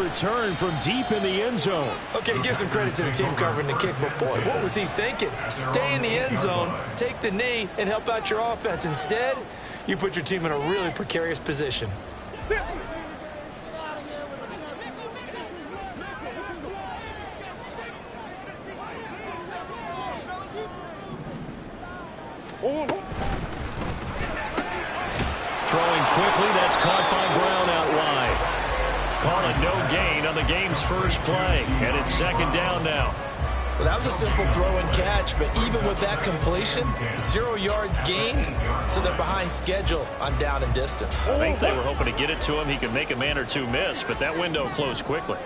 return from deep in the end zone. Okay, give some credit to the team covering the kick, but boy, what was he thinking? Stay in the end zone, take the knee, and help out your offense. Instead, you put your team in a really precarious position. Throwing quickly, that's caught by Brown out wide. Call it no gain on the game's first play, and it's second down now. Well, that was a simple throw and catch, but even with that completion, 0 yards gained, so they're behind schedule on down and distance. I think they were hoping to get it to him. He could make a man or two miss, but that window closed quickly.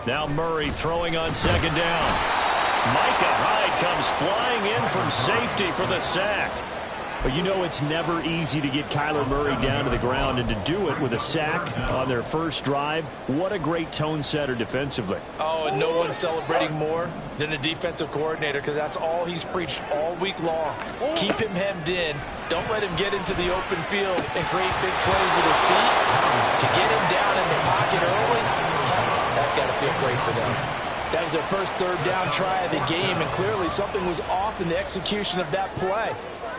Now Murray throwing on second down. Micah Hyde comes flying in from safety for the sack. But you know it's never easy to get Kyler Murray down to the ground, and to do it with a sack on their first drive, what a great tone setter defensively. Oh, and no one's celebrating more than the defensive coordinator, because that's all he's preached all week long. Keep him hemmed in. Don't let him get into the open field and create big plays with his feet. To get him down in the pocket early, that's got to feel great for them. That was their first third down try of the game, and clearly something was off in the execution of that play.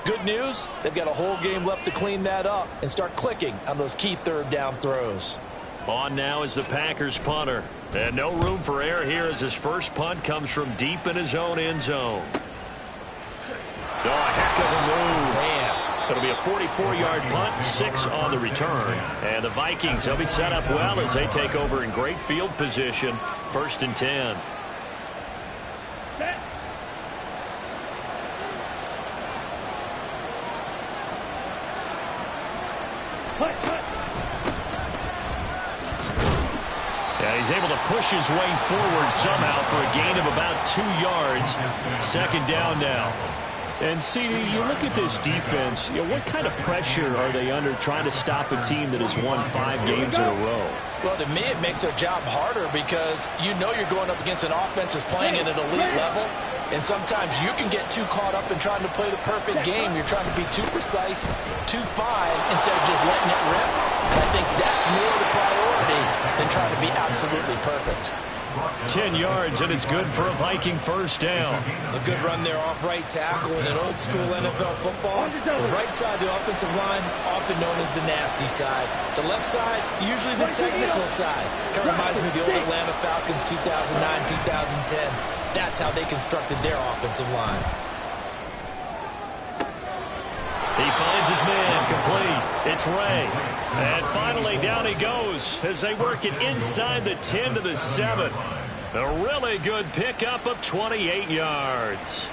Good news, they've got a whole game left to clean that up and start clicking on those key third down throws. On now is the Packers punter. And no room for error here as his first punt comes from deep in his own end zone. Oh, a heck of a move. Man. It'll be a 44-yard punt, 6 on the return. And the Vikings, they'll be set up well as they take over in great field position. 1st and 10. Yeah, he's able to push his way forward somehow for a gain of about 2 yards. Second down now. And see, you look at this defense, what kind of pressure are they under trying to stop a team that has won 5 games in a row? Well, to me, it makes their job harder because you know you're going up against an offense that's playing at an elite level. And sometimes you can get too caught up in trying to play the perfect game. You're trying to be too precise, too fine, instead of just letting it rip. I think that's more the priority than trying to be absolutely perfect. 10 yards, and it's good for a Viking first down. A good run there off right tackle in an old-school NFL football. The right side of the offensive line, often known as the nasty side. The left side, usually the technical side. Kind of reminds me of the old Atlanta Falcons 2009, 2010. That's how they constructed their offensive line. He finds his man, complete. It's Ray. And finally, down he goes as they work it inside the 10 to the 7. A really good pickup of 28 yards.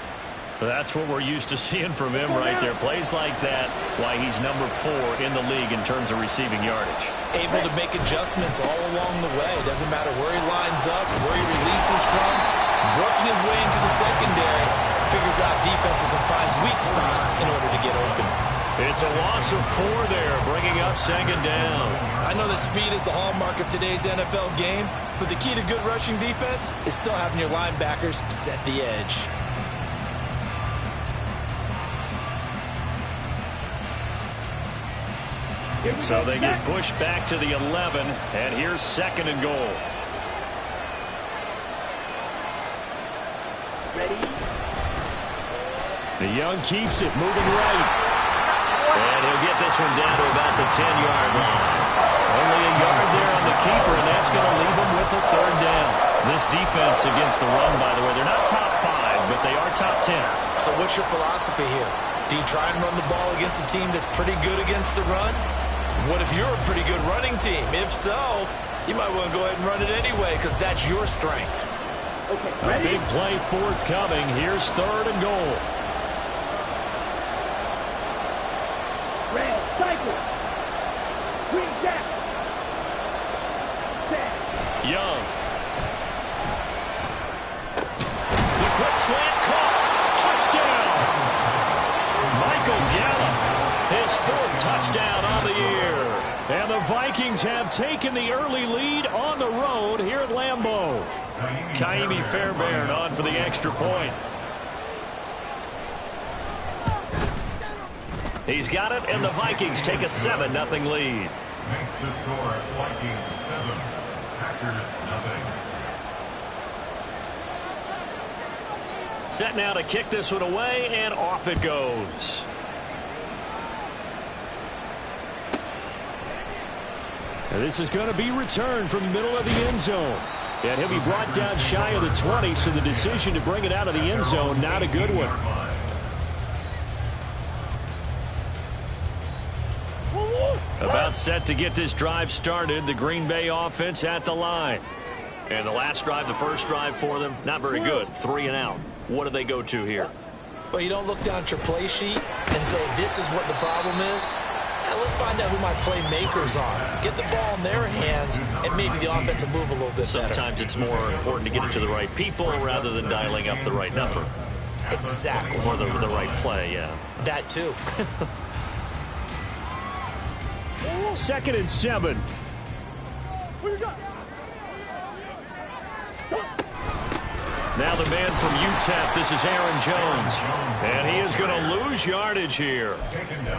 That's what we're used to seeing from him right there. Plays like that, why he's number 4 in the league in terms of receiving yardage. Able to make adjustments all along the way. Doesn't matter where he lines up, where he releases from. Working his way into the secondary. Figures out defenses and finds weak spots in order to get open. It's a loss of 4 there, bringing up second down. I know that speed is the hallmark of today's NFL game, but the key to good rushing defense is still having your linebackers set the edge. So they get pushed back to the 11, and here's 2nd and goal. Ready? The Young keeps it, moving right. And he'll get this one down to about the 10-yard line. Only a yard there on the keeper, and that's going to leave him with a 3rd down. This defense against the run, by the way, they're not top 5, but they are top 10. So what's your philosophy here? Do you try and run the ball against a team that's pretty good against the run? What if you're a pretty good running team? If so, you might want to go ahead and run it anyway because that's your strength. Okay, A ready? big play forthcoming. Here's 3rd and goal. Red, cycle. Green jack. Set. Young. The quick slant caught. Touchdown. Michael Gallup, his 4th touchdown on the year. And the Vikings have taken the early lead on the road here at Lambeau. Kaimi Fairbairn on for the extra point. He's got it, and the Vikings take a 7-0 lead. Makes the score Vikings 7, Packers nothing. Set now to kick this one away, and off it goes. And this is going to be returned from the middle of the end zone. And he'll be brought down shy of the 20, so the decision to bring it out of the end zone, not a good one. About set to get this drive started. The Green Bay offense at the line. And the last drive, the first drive for them, not very good. 3 and out. What do they go to here? Well, you don't look down at your play sheet and say, this is what the problem is. Now, let's find out who my playmakers are. Get the ball in their hands, and maybe the offense will move a little bit better. Sometimes it's more important to get it to the right people rather than dialing up the right number. Exactly. Or the right play, yeah. That, too. 2nd and 7. Now the man from UTEP, this is Aaron Jones. And he is going to lose yardage here.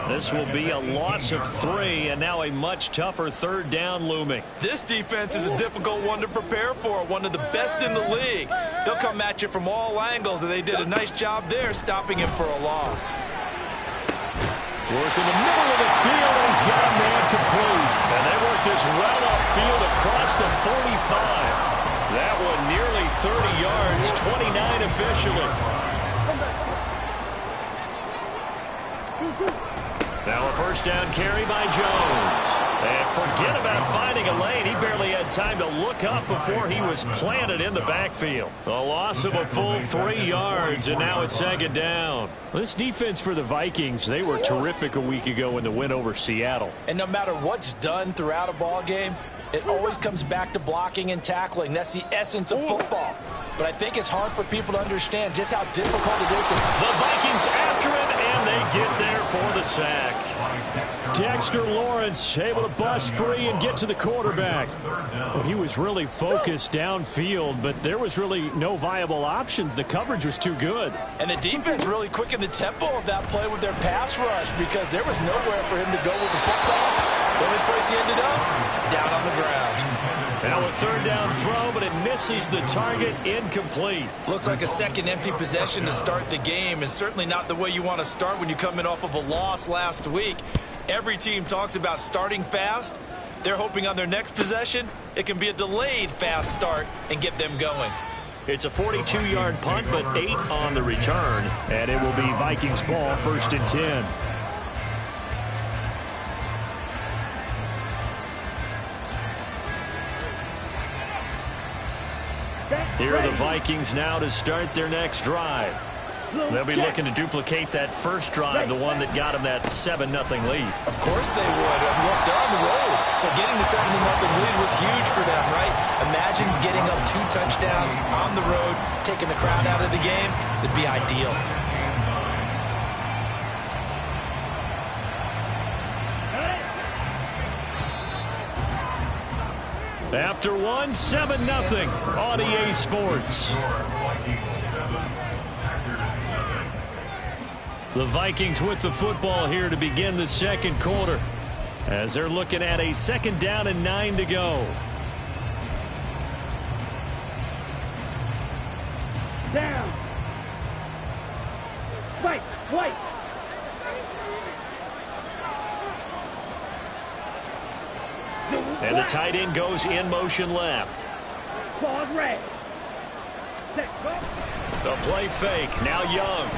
This will be a loss of 3, and now a much tougher 3rd down looming. This defense is a difficult one to prepare for, one of the best in the league. They'll come at you from all angles, and they did a nice job there stopping him for a loss. Work in the middle of the field, and he's got a man complete. And they work this well upfield across the 45. That one nearly 30 yards, 29 officially. Now a 1st down carry by Jones. And forget about finding a lane. He barely had time to look up before he was planted in the backfield. A loss of a full 3 yards, and now it's 2nd down. This defense for the Vikings, they were terrific a week ago in the win over Seattle. And no matter what's done throughout a ball game, it always comes back to blocking and tackling. That's the essence of football. But I think it's hard for people to understand just how difficult it is to... The Vikings after him, and they get there for the sack. Dexter Lawrence able to bust free and get to the quarterback. Well, he was really focused downfield, but there was really no viable options. The coverage was too good. And the defense really quickened the tempo of that play with their pass rush because there was nowhere for him to go with the football. The only place he ended up, down on the ground. Now a 3rd down throw, but it misses the target, incomplete. Looks like a second empty possession to start the game, and certainly not the way you want to start when you come in off of a loss last week. Every team talks about starting fast. They're hoping on their next possession, it can be a delayed fast start and get them going. It's a 42-yard punt, but 8 on the return, and it will be Vikings ball, 1st and 10. Here are the Vikings now to start their next drive. They'll be looking to duplicate that first drive, the one that got them that 7-0 lead. Of course they would. Look, they're on the road. So getting the 7-0 lead was huge for them, right? Imagine getting up 2 touchdowns on the road, taking the crowd out of the game. It'd be ideal. After 7-0 on EA Sports. The Vikings with the football here to begin the 2nd quarter, as they're looking at a 2nd down and 9 to go. Down. White. And the tight end goes in motion left. Pause red. The play fake. Now Young.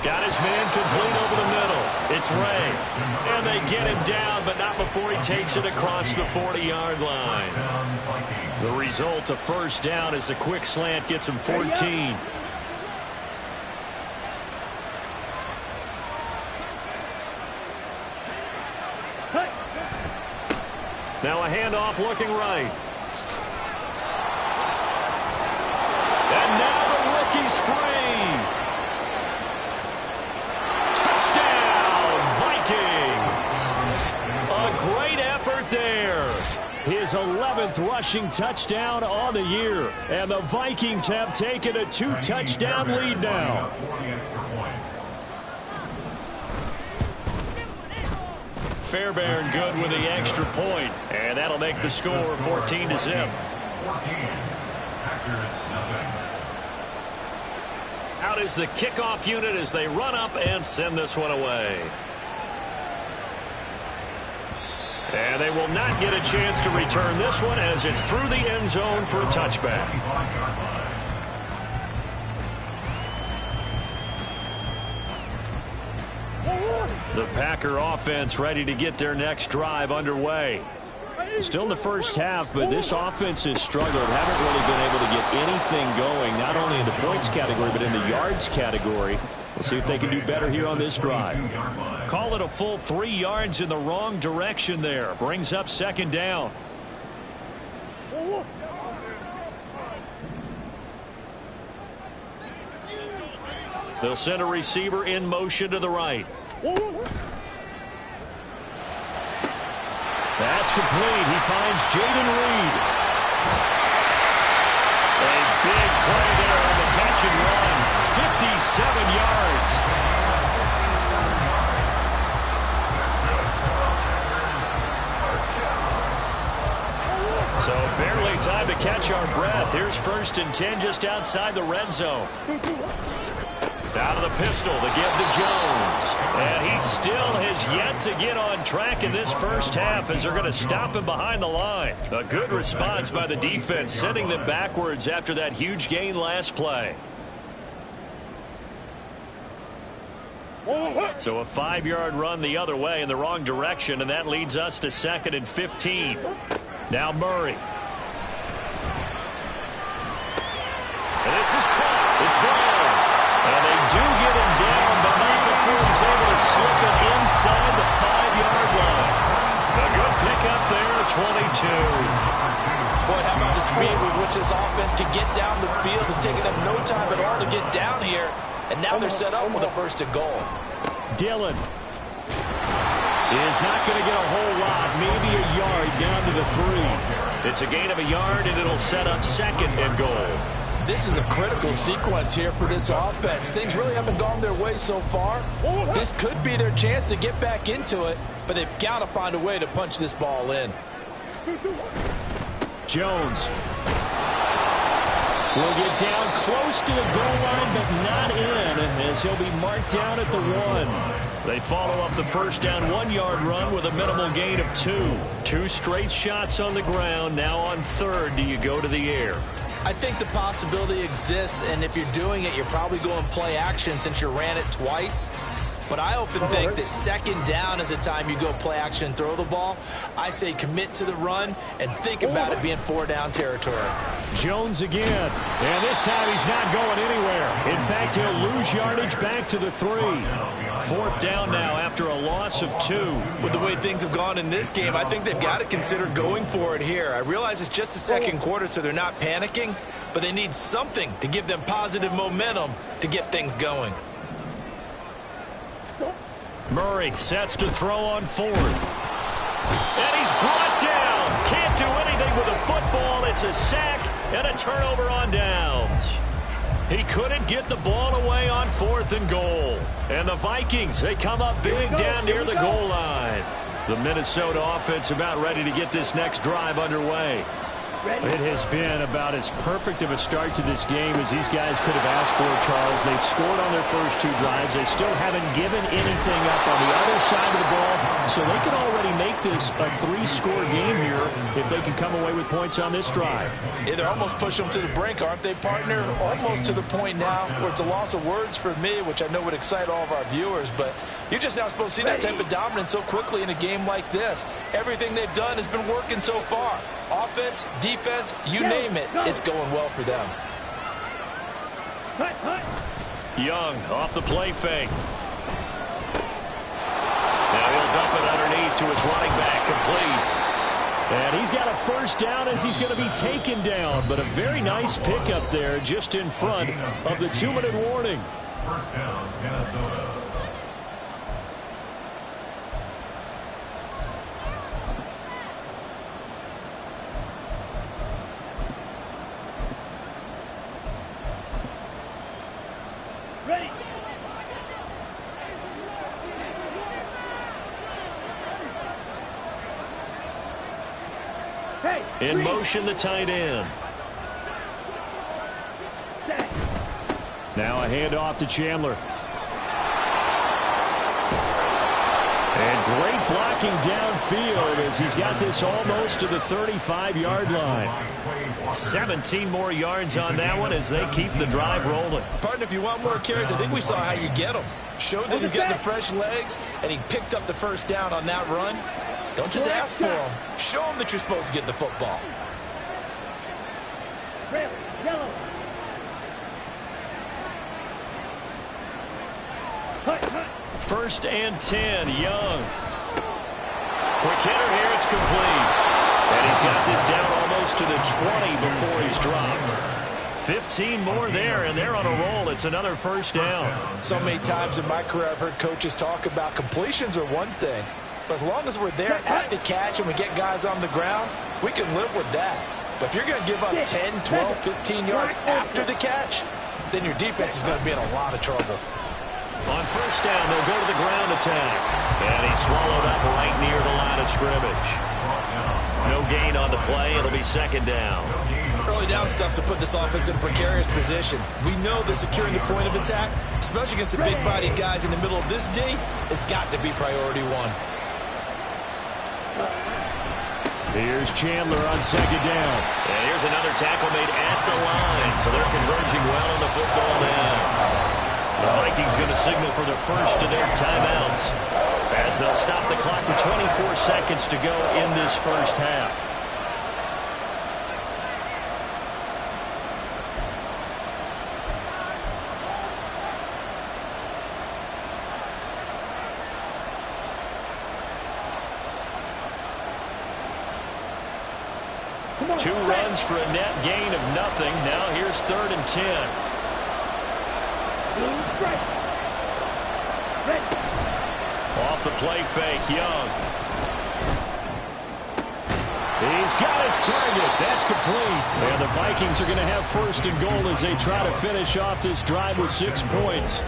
Got his man complete over the middle. It's Ray. And they get him down, but not before he takes it across the 40-yard line. The result, a 1st down, as the quick slant gets him 14. Now a handoff looking right. And now the rookie's free. Touchdown, Vikings. A great effort there. His 11th rushing touchdown on the year. And the Vikings have taken a 2-touchdown lead now. Fairbairn good with the extra point, and that'll make the score 14-0. 14. Packers nothing. Out is the kickoff unit as they run up and send this one away. And they will not get a chance to return this one as it's through the end zone for a touchback. The Packer offense ready to get their next drive underway. Still in the first half, but this offense has struggled. Haven't really been able to get anything going, not only in the points category, but in the yards category. We'll see if they can do better here on this drive. Call it a full 3 yards in the wrong direction there. Brings up second down. They'll send a receiver in motion to the right. That's complete. He finds Jaden Reed. A big play there on the catch and run. 57 yards. So barely time to catch our breath. Here's 1st and 10 just outside the red zone. Out of the pistol, the give to Jones. And he still has yet to get on track in this first half as they're going to stop him behind the line. A good response by the defense, sending them backwards after that huge gain last play. So a 5-yard run the other way in the wrong direction, and that leads us to 2nd and 15. Now Murray. And this is caught. It's Brown. And they do get him down, but not before he's able to slip it inside the 5-yard line. A good pickup there, 22. Boy, how about the speed with which this offense can get down the field? It's taken them no time at all to get down here. And now they're set up with a 1st and goal. Dillon is not going to get a whole lot, maybe a yard down to the 3. It's a gain of a yard, and it'll set up 2nd and goal. This is a critical sequence here for this offense. Things really haven't gone their way so far. This could be their chance to get back into it, but they've got to find a way to punch this ball in. Jones will get down close to the goal line, but not in, as he'll be marked down at the 1. They follow up the 1st down 1-yard run with a minimal gain of 2. 2 straight shots on the ground. Now on 3rd, do you go to the air? I think the possibility exists, and if you're doing it, you're probably going play action since you ran it twice. But I often think that 2nd down is the time you go play action and throw the ball. I say commit to the run and think about it being 4-down territory. Jones again, and this time he's not going anywhere. In fact, he'll lose yardage back to the 3. 4th down now after a loss of 2. With the way things have gone in this game, I think they've got to consider going for it here. I realize it's just the 2nd quarter, so they're not panicking, but they need something to give them positive momentum to get things going. Murray sets to throw on 4th. And he's brought down. Can't do anything with a football. It's a sack and a turnover on downs. He couldn't get the ball away on 4th and goal. And the Vikings, they come up big down near the goal line. The Minnesota offense about ready to get this next drive underway. It has been about as perfect of a start to this game as these guys could have asked for, Charles. They've scored on their first 2 drives. They still haven't given anything up on the other side of the ball, so they could already make this a 3-score game here if they can come away with points on this drive. Yeah, they're almost pushing them to the brink, aren't they, partner? Almost to the point now where it's a loss of words for me, which I know would excite all of our viewers, but you're just now supposed to see that type of dominance so quickly in a game like this. Everything they've done has been working so far. Offense, defense, you name it, it's going well for them. Young off the play fake. Now he'll dump it underneath to his running back, complete. And he's got a 1st down as he's going to be taken down, but a very nice pickup there just in front of the 2-minute warning. 1st down, Minnesota. In motion, the tight end. Now a handoff to Chandler. And great blocking downfield as he's got this almost to the 35-yard line. 17 more yards on that one as they keep the drive rolling. Partner, if you want more carries, I think we saw how you get them. Showed that he's got the fresh legs, and he picked up the first down on that run. Don't just ask for him. Show him that you're supposed to get the football. Red, yellow. First and 10, Young. Quick hitter here, it's complete. And he's got this down almost to the 20 before he's dropped. 15 more there, and they're on a roll. It's another first down. So many times in my career I've heard coaches talk about completions are one thing, but as long as we're there at the catch and we get guys on the ground, we can live with that. But if you're going to give up 10, 12, 15 yards after the catch, then your defense is going to be in a lot of trouble. On first down, they'll go to the ground attack. And he's swallowed up right near the line of scrimmage. No gain on the play. It'll be second down. Early down stuff to put this offense in a precarious position. We know that securing the point of attack, especially against the big-bodied guys in the middle of this D, has got to be priority one. Here's Chandler on second down. And here's another tackle made at the line. So they're converging well on the football now. The Vikings going to signal for the first of their timeouts as they'll stop the clock with 24 seconds to go in this first half. Two runs for a net gain of nothing. Now here's 3rd and 10. Off the play fake, Young. He's got his target. That's complete. And the Vikings are going to have first and goal as they try to finish off this drive with 6 points.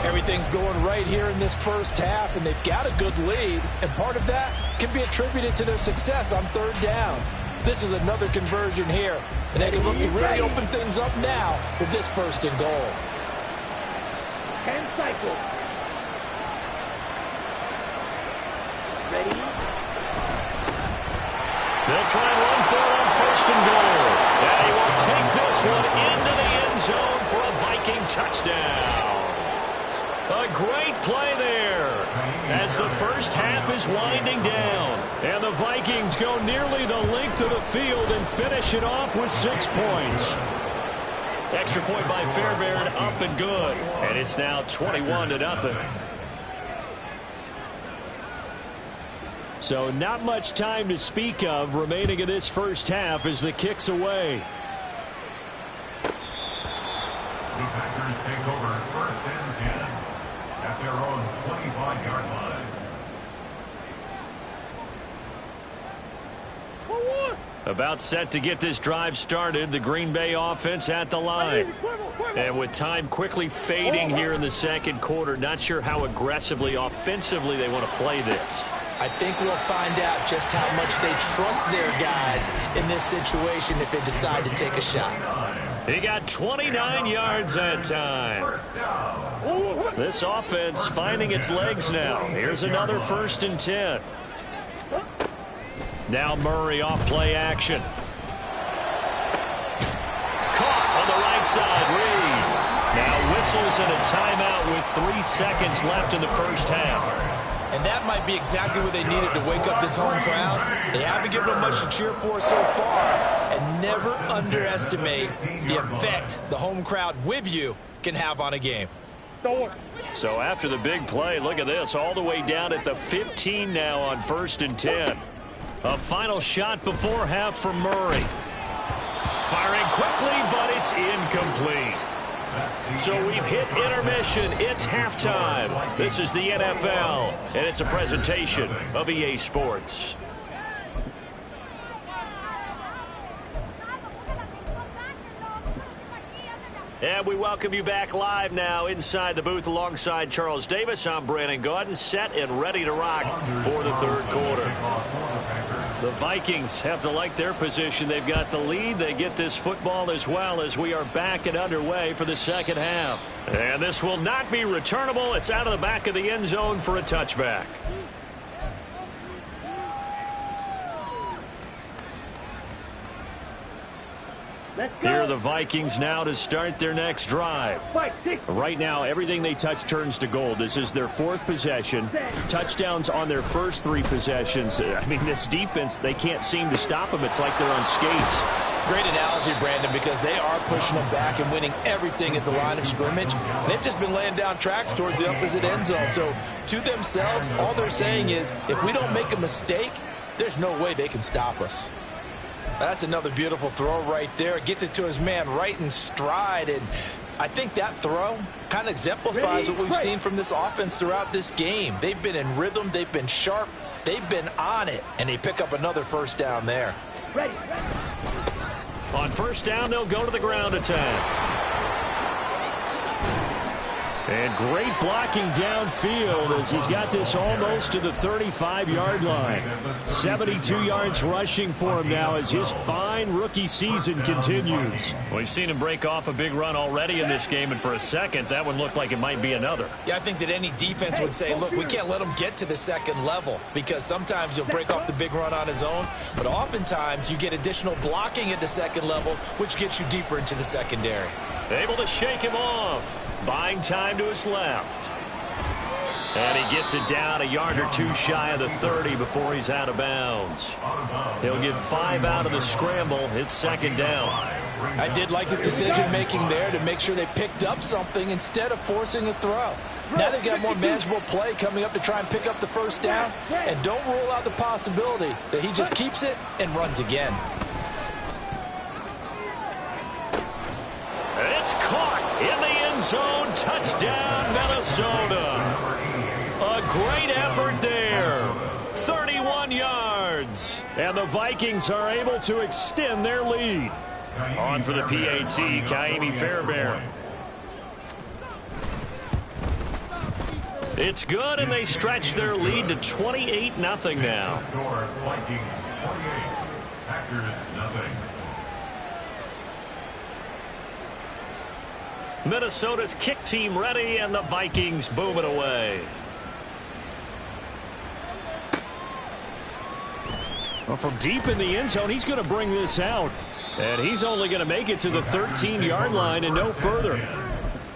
Everything's going right here in this first half, and they've got a good lead. And part of that can be attributed to their success on 3rd down. This is another conversion here, and they can look to really open things up now with this first and goal. 10 cycles. Ready? They'll try and run for it on first and goal. And he will take this one into the end zone for a Viking touchdown. A great play there as the first half is winding down. And the Vikings go nearly the length of the field and finish it off with 6 points. Extra point by Fairbairn, up and good. And it's now 21-0. So not much time to speak of remaining in this first half as the kick's away. The Packers take over 1st and 10 at their own 25-yard line. About set to get this drive started, the Green Bay offense at the line. And with time quickly fading here in the second quarter, not sure how aggressively, offensively they want to play this. I think we'll find out just how much they trust their guys in this situation if they decide to take a shot. He got 29 yards that time. This offense finding its legs now. Here's another 1st and 10. Now Murray off play action. Caught on the right side, Reed. Now whistles and a timeout with 3 seconds left in the first half. And that might be exactly what they needed to wake up this home crowd. They haven't given them much to cheer for so far. And never underestimate the effect the home crowd with you can have on a game. So after the big play, look at this. All the way down at the 15 now on 1st and 10. A final shot before half from Murray. Firing quickly, but it's incomplete. So we've hit intermission. It's halftime. This is the NFL, and it's a presentation of EA Sports. And we welcome you back live now inside the booth alongside Charles Davis. I'm Brandon Gaudin, set and ready to rock for the third quarter. The Vikings have to like their position. They've got the lead. They get this football as well as we are back and underway for the second half. And this will not be returnable. It's out of the back of the end zone for a touchback. Here are the Vikings now to start their next drive. Right now, everything they touch turns to gold. This is their fourth possession. Touchdowns on their first three possessions. I mean, this defense, they can't seem to stop them. It's like they're on skates. Great analogy, Brandon, because they are pushing them back and winning everything at the line of scrimmage. They've just been laying down tracks towards the opposite end zone. So, to themselves, all they're saying is, if we don't make a mistake, there's no way they can stop us. That's another beautiful throw right there. Gets it to his man right in stride. And I think that throw kind of exemplifies what we've seen from this offense throughout this game. They've been in rhythm. They've been sharp. They've been on it. And they pick up another first down there. On first down, they'll go to the ground attack. And great blocking downfield as he's got this almost to the 35-yard line. 72 yards rushing for him now as his fine rookie season continues. We've seen him break off a big run already in this game, and for a second, that one looked like it might be another. Yeah, I think that any defense would say, look, we can't let him get to the second level because sometimes he'll break off the big run on his own, but oftentimes you get additional blocking at the second level, which gets you deeper into the secondary. Able to shake him off. Buying time to his left. And he gets it down a yard or two shy of the 30 before he's out of bounds. He'll get 5 out of the scramble. It's second down. I did like his decision-making there to make sure they picked up something instead of forcing a throw. Now they've got more manageable play coming up to try and pick up the first down. And don't rule out the possibility that he just keeps it and runs again. It's caught in the end zone. Touchdown, Minnesota. A great effort there. 31 yards. And the Vikings are able to extend their lead. On for the PAT, Ka'imi Fairbairn. It's good, and they stretch their lead to 28-0 now. Vikings 28, Packers nothing. Minnesota's kick team ready, and the Vikings boom it away. Well, from deep in the end zone, he's going to bring this out. And he's only going to make it to the 13-yard line and no further.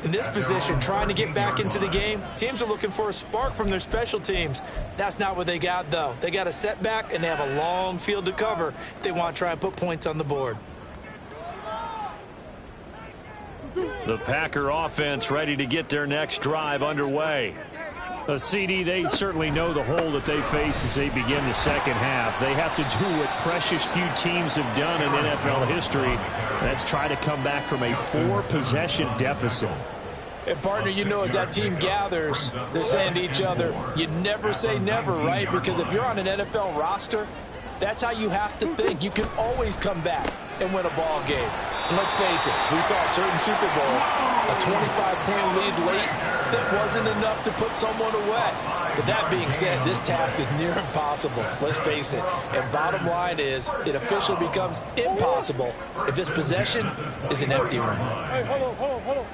In this position, trying to get back into the game, teams are looking for a spark from their special teams. That's not what they got, though. They got a setback, and they have a long field to cover if they want to try and put points on the board. The Packer offense ready to get their next drive underway. CD, they certainly know the hole that they face as they begin the second half. They have to do what precious few teams have done in NFL history. That's try to come back from a 4-possession deficit. And, partner, you know, as that team gathers, they're saying to each other, you never say never, right? Because if you're on an NFL roster, that's how you have to think. You can always come back and win a ball game. And let's face it, we saw a certain Super Bowl, a 25-point lead late that wasn't enough to put someone away. But that being said, this task is near impossible. Let's face it. And bottom line is, it officially becomes impossible if this possession is an empty one. Hey, hold on.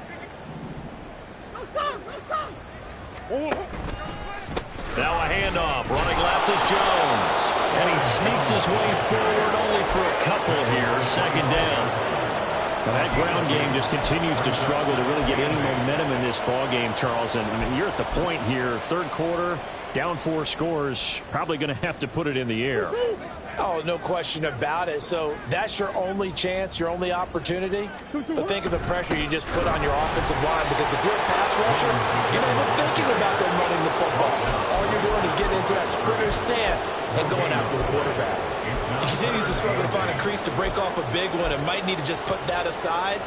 Now a handoff. Running left is Jones. And he sneaks his way forward only for a couple here. Second down. Well, that ground game just continues to struggle to really get any momentum in this ball game, Charles. And I mean, you're at the point here, third quarter, down 4 scores, probably going to have to put it in the air. Oh, no question about it. So that's your only chance, your only opportunity. But think of the pressure you just put on your offensive line, because if you're a pass rusher, you're not even thinking about them running the football. All you're doing is getting into that sprinter stance and going after the quarterback. He continues to struggle to find a crease to break off a big one and might need to just put that aside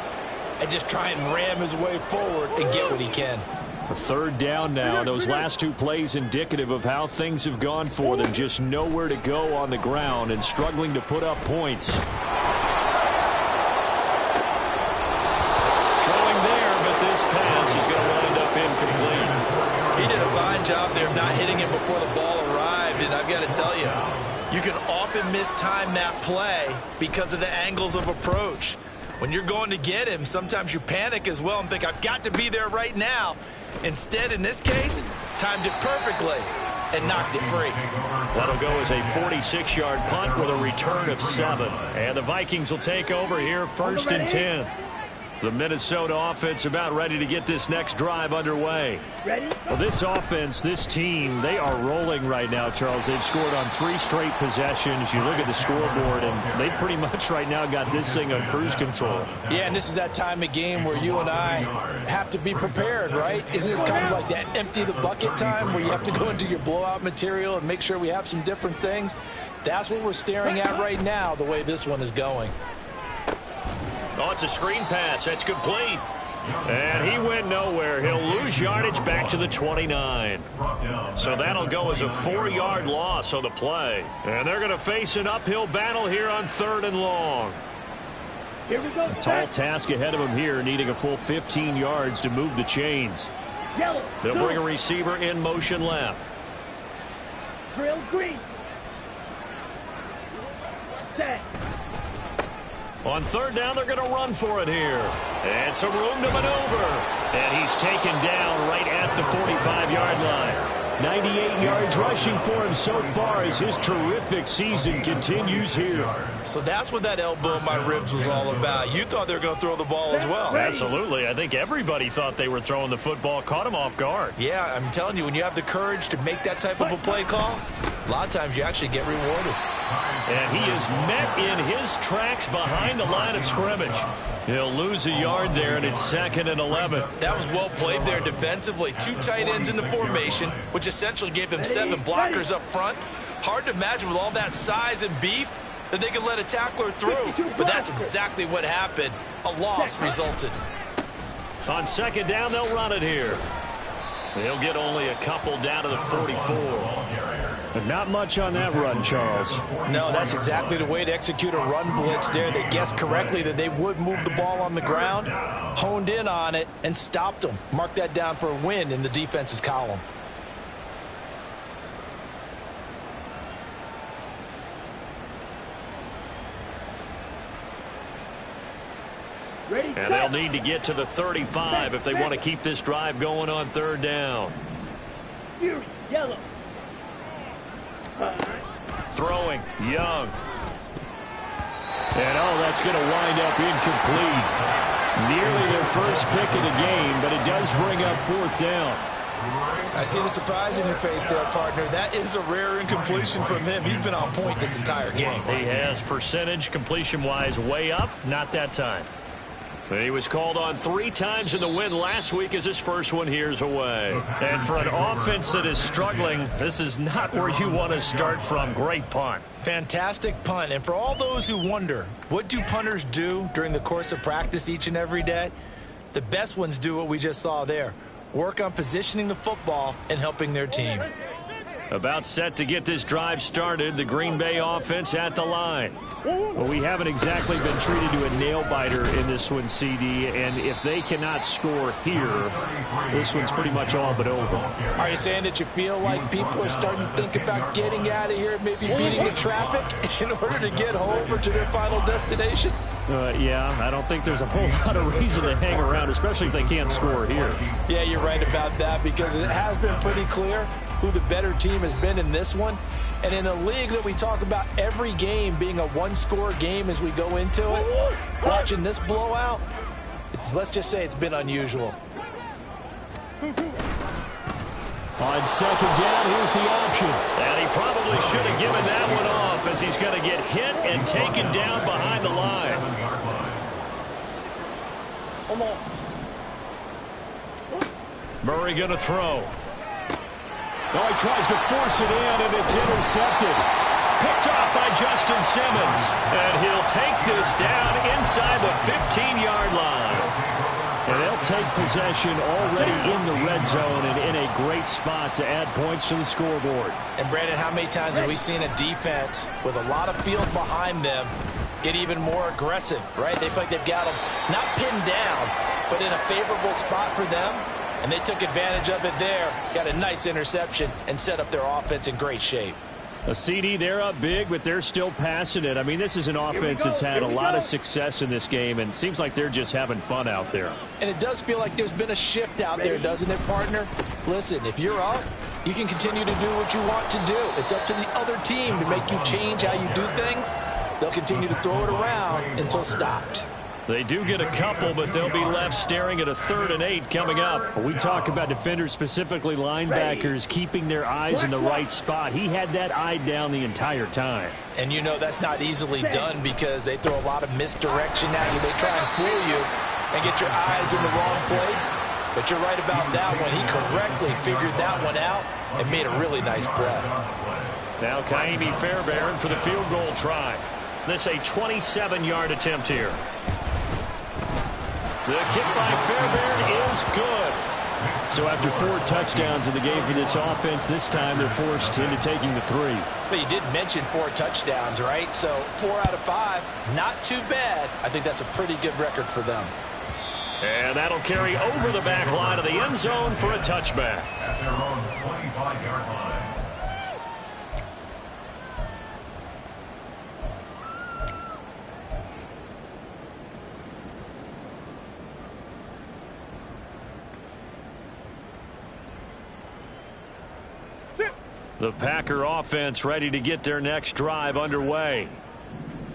and just try and ram his way forward and get what he can. A third down now. Those last 2 plays indicative of how things have gone for them. Just nowhere to go on the ground and struggling to put up points. Throwing there, but this pass is going to wind up incomplete. He did a fine job there of not hitting it before the ball arrived, and I've got to tell you, You can often mistime that play because of the angles of approach. When you're going to get him, sometimes you panic as well and think, I've got to be there right now. Instead, in this case, timed it perfectly and knocked it free. That'll go as a 46-yard punt with a return of 7. And the Vikings will take over here, 1st and 10. The Minnesota offense about ready to get this next drive underway. Ready? Well, this offense, this team, they are rolling right now, Charles. They've scored on 3 straight possessions. You look at the scoreboard, and they pretty much right now got this thing on cruise control. Yeah, and this is that time of game where you and I have to be prepared, right? Isn't this kind of like that empty the bucket time where you have to go into your blowout material and make sure we have some different things? That's what we're staring at right now, the way this one is going. Oh, it's a screen pass. That's complete. And he went nowhere. He'll lose yardage back to the 29. So that'll go as a 4-yard loss on the play. And they're going to face an uphill battle here on 3rd and long. Here we go. Tall task ahead of him here, needing a full 15 yards to move the chains. Yellow. They'll bring a receiver in motion left. Drill green. Set. On 3rd down, they're going to run for it here. And some room to maneuver. And he's taken down right at the 45-yard line. 98 yards rushing for him so far as his terrific season continues here. So that's what that elbow in my ribs was all about. You thought they were going to throw the ball as well. Absolutely. I think everybody thought they were throwing the football, caught him off guard. Yeah, I'm telling you, when you have the courage to make that type of a play call, a lot of times you actually get rewarded. And he is met in his tracks behind the line of scrimmage. He'll lose a yard there, and it's 2nd and 11. That was well played there defensively. 2 tight ends in the formation, which essentially gave them 7 blockers up front. Hard to imagine with all that size and beef that they could let a tackler through. But that's exactly what happened. A loss resulted. On 2nd down, they'll run it here. They'll get only a couple down to the 44. But not much on that run, Charles. No, that's exactly the way to execute a run blitz there. They guessed correctly that they would move the ball on the ground, honed in on it, and stopped them. Mark that down for a win in the defense's column. Ready, And they'll need to get to the 35 if they want to keep this drive going on 3rd down. Fierce. Yellow. Throwing, Young. And, oh, that's going to wind up incomplete. Nearly their first pick of the game, but it does bring up 4th down. I see the surprise in your face there, partner. That is a rare incompletion from him. He's been on point this entire game. He has percentage completion-wise way up, not that time. But he was called on 3 times in the win last week as his first one here's away. And for an offense that is struggling, this is not where you want to start from. Great punt. Fantastic punt. And for all those who wonder, what do punters do during the course of practice each and every day? The best ones do what we just saw there. Work on positioning the football and helping their team. About set to get this drive started, the Green Bay offense at the line. Well, we haven't exactly been treated to a nail-biter in this one, CD, and if they cannot score here, this one's pretty much all but over. Are you saying that you feel like people are starting to think about getting out of here, maybe beating the traffic in order to get home or to their final destination? Yeah, I don't think there's a whole lot of reason to hang around, especially if they can't score here. Yeah, you're right about that because it has been pretty clear who the better team has been in this one. And in a league that we talk about every game being a one-score game as we go into it, watching this blowout, let's just say it's been unusual. On 2nd down, here's the option. And he probably should have given that one off as he's going to get hit and taken down behind the line. Come on. Murray going to throw. Oh, he tries to force it in, and it's intercepted. Picked off by Justin Simmons. And he'll take this down inside the 15-yard line. And they'll take possession already in the red zone and in a great spot to add points to the scoreboard. And, Brandon, how many times have we seen a defense with a lot of field behind them get even more aggressive, right? They feel like they've got them not pinned down, but in a favorable spot for them. And they took advantage of it there, got a nice interception, and set up their offense in great shape. A CD, they're up big, but they're still passing it. I mean, this is an offense that's had a lot of success in this game, and it seems like they're just having fun out there. And it does feel like there's been a shift out there, doesn't it, partner? Listen, if you're up, you can continue to do what you want to do. It's up to the other team to make you change how you do things. They'll continue to throw it around until stopped. They do get a couple, but they'll be left staring at a 3rd and 8 coming up. We talk about defenders, specifically linebackers, keeping their eyes in the right spot. He had that eye down the entire time. And you know that's not easily done because they throw a lot of misdirection at you. They try and fool you and get your eyes in the wrong place. But you're right about that one. He correctly figured that one out and made a really nice play. Now Kaimi Fairbairn for the field goal try. This a 27-yard attempt here. The kick by Fairbairn is good. So after 4 touchdowns in the game for this offense, this time they're forced into taking the 3. But you did mention 4 touchdowns, right? So 4 out of 5, not too bad. I think that's a pretty good record for them. And that'll carry over the back line of the end zone for a touchback. At their own 25-yard line. The Packer offense ready to get their next drive underway.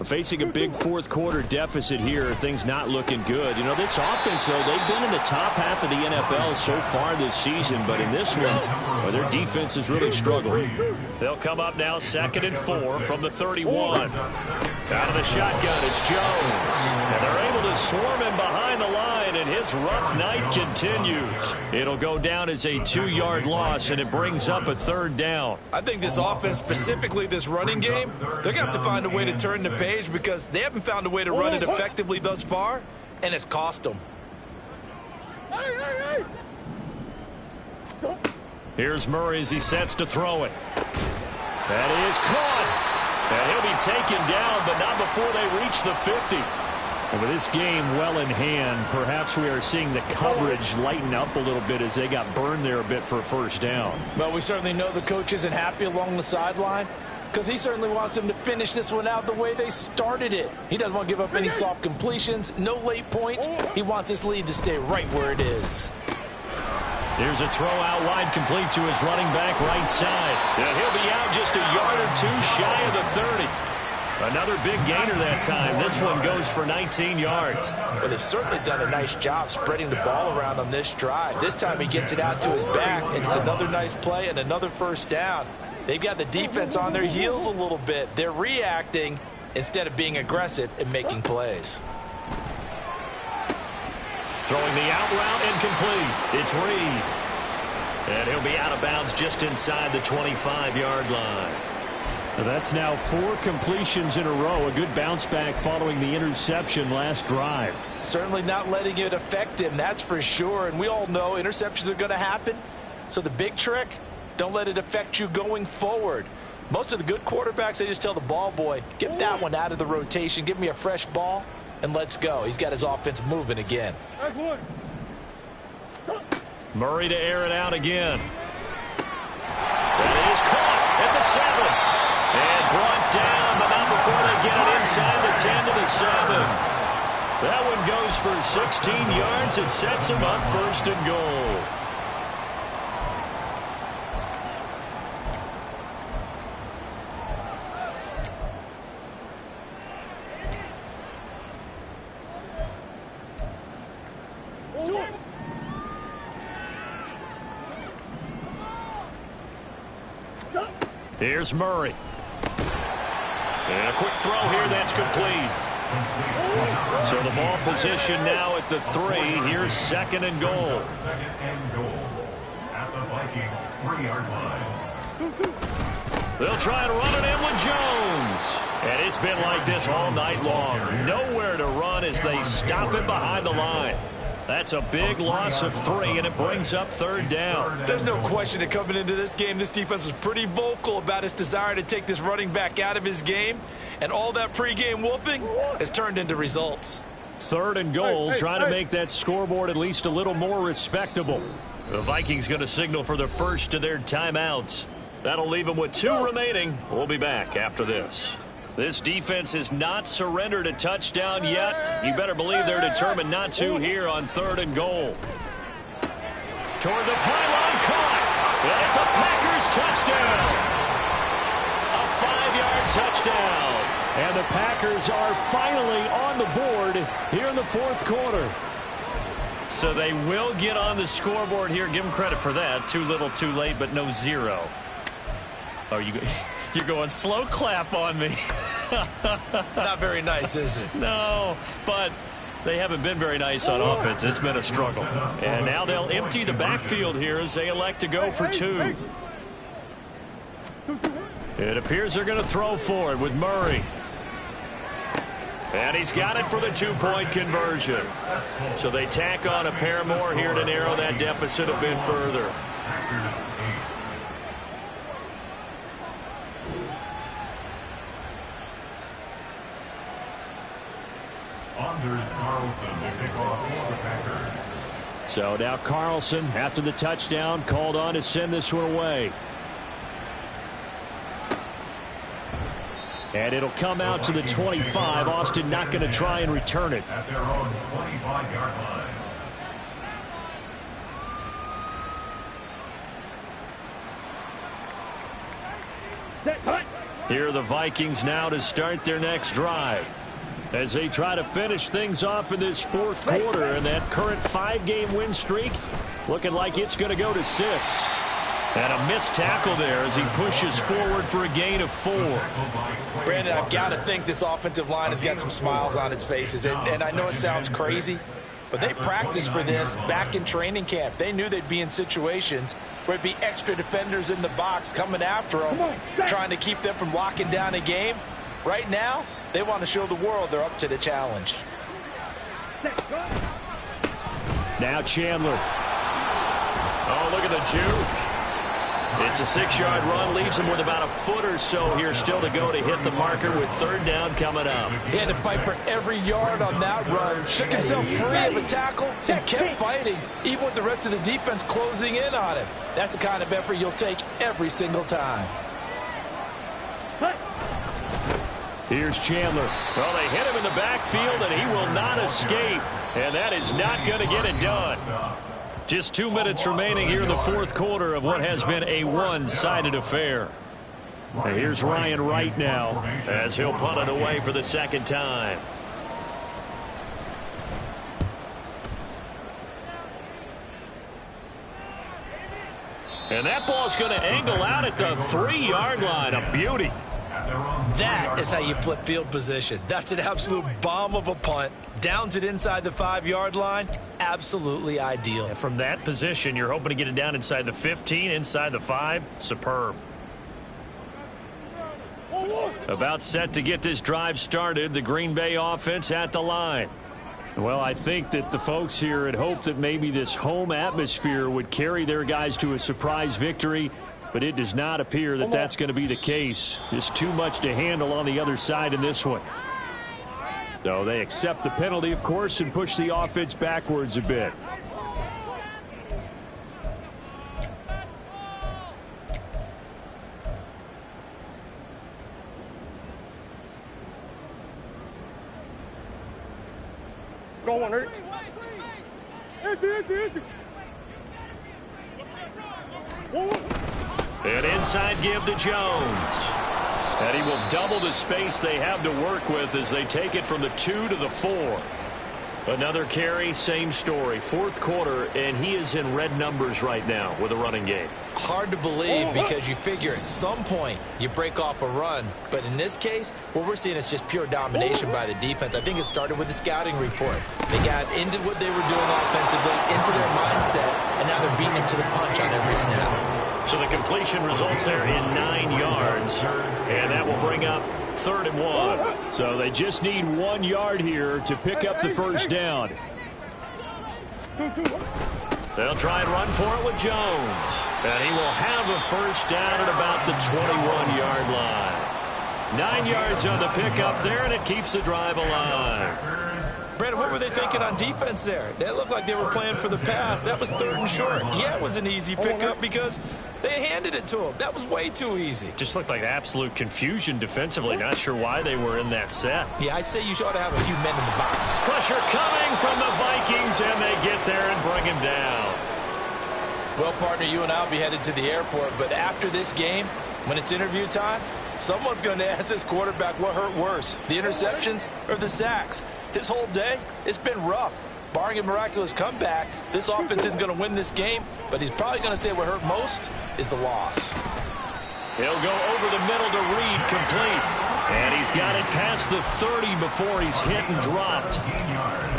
Facing a big 4th quarter deficit here, things not looking good. You know, this offense, though, they've been in the top half of the NFL so far this season, but in this one, well, their defense has really struggled. They'll come up now 2nd and 4 from the 31. Out of the shotgun, it's Jones. And they're able to swarm him behind the line, and his rough night continues. It'll go down as a 2-yard loss, and it brings up a 3rd down. I think this offense, specifically this running game, they're going to have to find a way to turn the page because they haven't found a way to run it effectively thus far, and it's cost them. Here's Murray as he sets to throw it. That is caught. And he'll be taken down, but not before they reach the 50. And with this game well in hand, perhaps we are seeing the coverage lighten up a little bit as they got burned there a bit for a 1st down. Well, we certainly know the coach isn't happy along the sideline because he certainly wants them to finish this one out the way they started it. He doesn't want to give up any soft completions, no late points. He wants his lead to stay right where it is. Here's a throw out wide complete to his running back right side. And he'll be out just a yard or 2 shy of the 30. Another big gainer that time. This one goes for 19 yards. Well, they've certainly done a nice job spreading the ball around on this drive. This time he gets it out to his back, and it's another nice play and another 1st down. They've got the defense on their heels a little bit. They're reacting instead of being aggressive and making plays. Throwing the out route incomplete. It's Reed. And he'll be out of bounds just inside the 25-yard line. That's now 4 completions in a row. A good bounce back following the interception last drive. Certainly not letting it affect him, that's for sure. And we all know interceptions are going to happen. So the big trick, don't let it affect you going forward. Most of the good quarterbacks, they just tell the ball boy, get that one out of the rotation, give me a fresh ball, and let's go. He's got his offense moving again. Murray to air it out again. That is caught at the 7. And brought down, but not before they get it inside the 10 to the 7. That one goes for 16 yards. It sets them up 1st and goal. Here's Murray. And a quick throw here that's complete. So the ball position now at the 3. Here's 2nd and goal. 2nd and goal at the Vikings 3-yard line. They'll try and run it in with Jones. And it's been like this all night long. Nowhere to run as they stop it behind the line. That's a big loss of 3, and it brings up 3rd down. There's no question that coming into this game, this defense was pretty vocal about its desire to take this running back out of his game, and all that pregame wolfing has turned into results. 3rd and goal, trying to make that scoreboard at least a little more respectable. The Vikings going to signal for the first of their timeouts. That'll leave them with 2 remaining. We'll be back after this. This defense has not surrendered a touchdown yet. You better believe they're determined not to here on 3rd and goal. Toward the pylon, caught. That's a Packers touchdown. A 5-yard touchdown. And the Packers are finally on the board here in the 4th quarter. So they will get on the scoreboard here. Give them credit for that. Too little, too late, but no 0. Oh, you're going slow clap on me. Not very nice, is it? No, but they haven't been very nice on offense. It's been a struggle. And now they'll empty the backfield here as they elect to go for 2. It appears they're going to throw for it with Murray. And he's got it for the 2-point conversion. So they tack on a pair more here to narrow that deficit a bit further. Anders Carlson to kick off for the Packers. So now Carlson, after the touchdown, called on to send this one away. And it'll come out to the 25. Austin not going to try and return it. At their own 25-yard line. Here are the Vikings now to start their next drive as they try to finish things off in this 4th quarter. And that current 5-game win streak looking like it's going to go to 6. And a missed tackle there as he pushes forward for a gain of 4. Brandon, I've got to think this offensive line has got some smiles on its faces. And I know it sounds crazy, but they practiced for this back in training camp. They knew they'd be in situations where it'd be extra defenders in the box coming after them, trying to keep them from locking down a game. Right now, they want to show the world they're up to the challenge. Now Chandler. Oh, look at the juke. It's a 6-yard run, leaves him with about a foot or so here still to go to hit the marker with 3rd down coming up. He had to fight for every yard on that run, shook himself free of a tackle, and kept fighting, even with the rest of the defense closing in on him. That's the kind of effort you'll take every single time. Here's Chandler. Well, they hit him in the backfield, and he will not escape. And that is not going to get it done. Just 2 minutes remaining here in the 4th quarter of what has been a one-sided affair. And here's Ryan Wright now as he'll punt it away for the 2nd time. And that ball's going to angle out at the 3-yard line. A beauty. That is how you flip field position. That's an absolute bomb of a punt. Downs it inside the 5-yard line. Absolutely ideal. And from that position, you're hoping to get it down inside the 15, inside the 5. Superb. About set to get this drive started. The Green Bay offense at the line. Well, I think that the folks here had hoped that maybe this home atmosphere would carry their guys to a surprise victory, but it does not appear that that's going to be the case. There's too much to handle on the other side in this one. So they accept the penalty, of course, and push the offense backwards a bit. Go on, Eric. An inside give to Jones. And he will double the space they have to work with as they take it from the 2 to the 4. Another carry, same story. 4th quarter, and he is in red numbers right now with a running game. Hard to believe because you figure at some point you break off a run. But in this case, what we're seeing is just pure domination by the defense. I think it started with the scouting report. They got into what they were doing offensively, into their mindset, and now they're beating them to the punch on every snap. So the completion results there in 9 yards, and that will bring up 3rd and 1. So they just need 1 yard here to pick up the first down. They'll try and run for it with Jones. And he will have a first down at about the 21-yard line. 9 yards on the pickup there, and it keeps the drive alive. Brandon, what were they thinking on defense there? They looked like they were playing for the pass. That was 3rd and short. Yeah, it was an easy pickup because they handed it to him. That was way too easy. Just looked like absolute confusion defensively. Not sure why they were in that set. Yeah, I'd say you ought to have a few men in the box. Pressure coming from the Vikings, and they get there and bring him down. Well, partner, you and I will be headed to the airport, but after this game, when it's interview time, someone's going to ask this quarterback what hurt worse, the interceptions or the sacks. His whole day, it's been rough. Barring a miraculous comeback, this offense isn't going to win this game, but he's probably going to say what hurt most is the loss. He'll go over the middle to Reed, complete. And he's got it past the 30 before he's hit and dropped.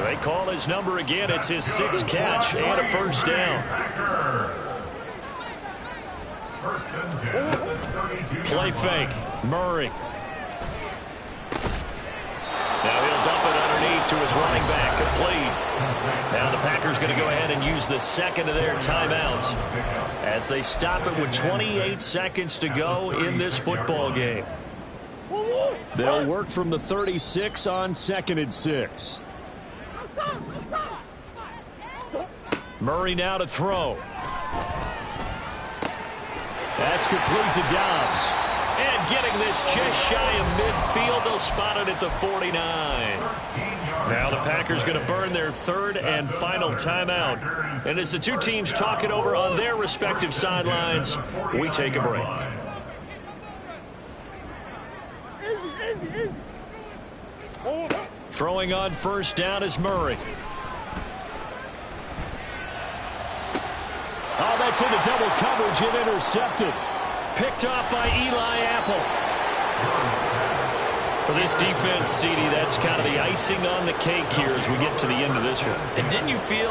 They call his number again. It's his 6th catch and a first down. Play fake. Murray. Now he'll dump it underneath to his running back, complete. Now the Packers going to go ahead and use the second of their timeouts as they stop it with 28 seconds to go in this football game. They'll work from the 36 on 2nd and 6. Murray now to throw. That's complete to Dobbs. And getting this just shy of midfield, they'll spot it at the 49. Now the Packers going to burn their 3rd and final timeout. And as the two teams talk it over on their respective sidelines, we take a break. Throwing on first down is Murray. Oh, that's into double coverage and intercepted. Picked off by Eli Apple. For this defense, CD, that's kind of the icing on the cake here as we get to the end of this one. And didn't you feel